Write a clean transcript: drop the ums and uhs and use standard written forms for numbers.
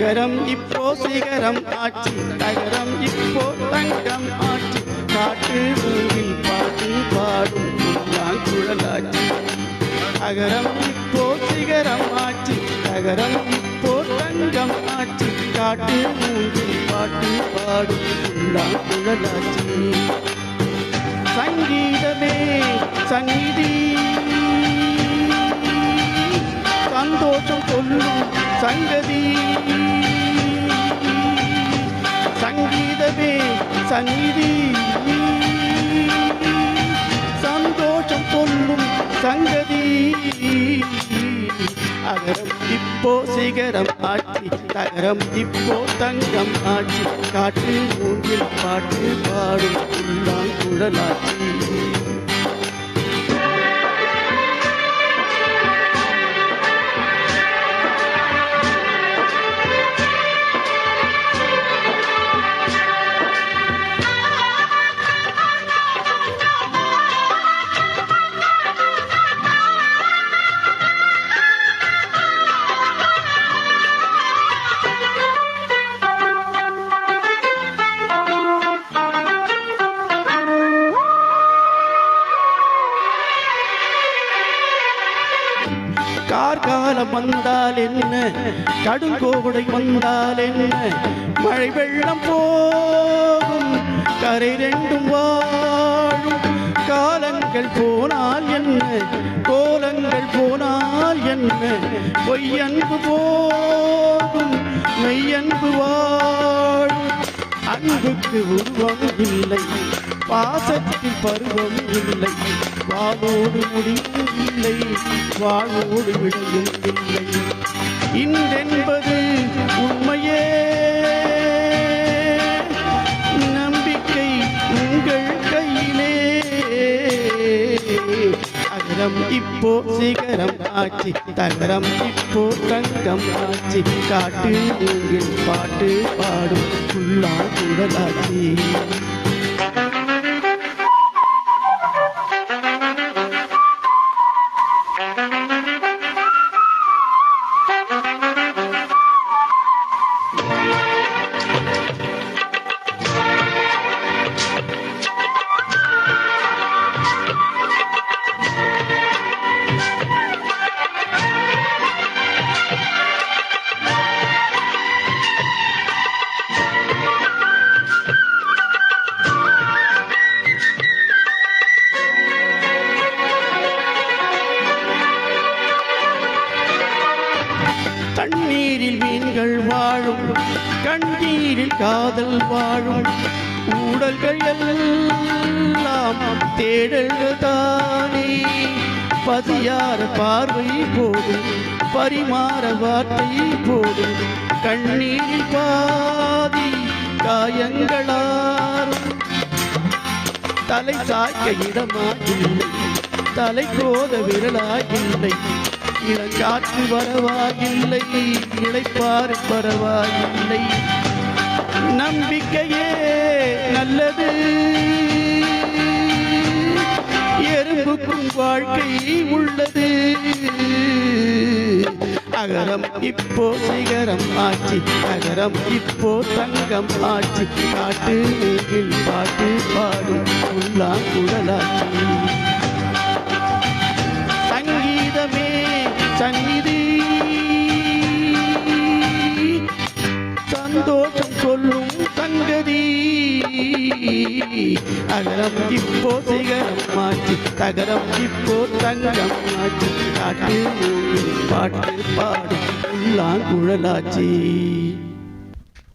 தகரம் இப்போ சிகரம் ஆட்சி தகரம் இப்போ தங்கம் ஆட்சி காட்டு மூங்கில் பாட்டு பாடும் குழலாட்சி தகரம் இப்போ சிகரம் ஆட்சி தகரம் இப்போ தங்கம் ஆட்சி காட்டு மூங்கில் பாட்டு பாடும் குழலாட்சி சங்கீதமே சந்நிதி சந்தோஷம் சொல்லும் சங்கதி சங்கீதமே சந்நிதி சந்தோஷம் சொல்லும் சங்கதி அகரம் இப்போ சிகரம் ஆட்சி தகரம் இப்போ தங்கம் ஆட்சி காட்டு மூங்கில் பாட்டு பாடும் குழலாட்சி கார்காலம் வந்தால் என்ன கடுங்கோடை வந்தால் என்ன மழை வெள்ளம் போகும் கரை ரெண்டும் வாழும் காலங்கள் போனால் என்ன கோலங்கள் போனால் என்ன பொய்யன்பு போகும் மெய்யன்பு வாழும் அன்புக்கு உருவம் இல்லை பாசத்தில் பருவம் இல்லை வாழோடு முடிவும் இல்லை வாழ்வோடு விடையும் இல்லை இன்றென்பது உண்மையே நம்பிக்கை உங்கள் கையிலே அகரம் இப்போ சிகரம் ஆட்சி தகரம் இப்போ தங்கம் ஆட்சி காட்டு மூங்கில் பாட்டு பாடும் குழலாட்சி தண்ணீரில் மீன்கள் வாழும் கண்ணீரில் காதல் வாழும் ஊடல்கள் எல்லாம் தேடல்கள் தானே பதியார பார்வை போடும் பரிமாற வார்த்தை போடும் கண்ணீரில் பாதி காயங்களாரும் தலை சாய்க்க இடமாகில்லை தலை கோத விரலாகில்லை இளங்காற்று வரவாயில்லை இளைப்பாறு பரவாயில்லை நம்பிக்கையே நல்லது எறும்புக்கும் வாழ்க்கை உள்ளது அகரம் இப்போ சிகரம் ஆட்சி அகரம் இப்போ தங்கம் ஆட்சி காட்டு மூங்கில் பாட்டு பாடும் குழலாட்சி சங்கீதமே சந்நிதி சந்தோஷம் சொல்லும் சங்கதி அகரம் இப்போ சிகரம் ஆட்சி தகரம் இப்போ தங்கம் ஆட்சி காட்டு மூங்கில் பாட்டு பாடும் குழலாட்சி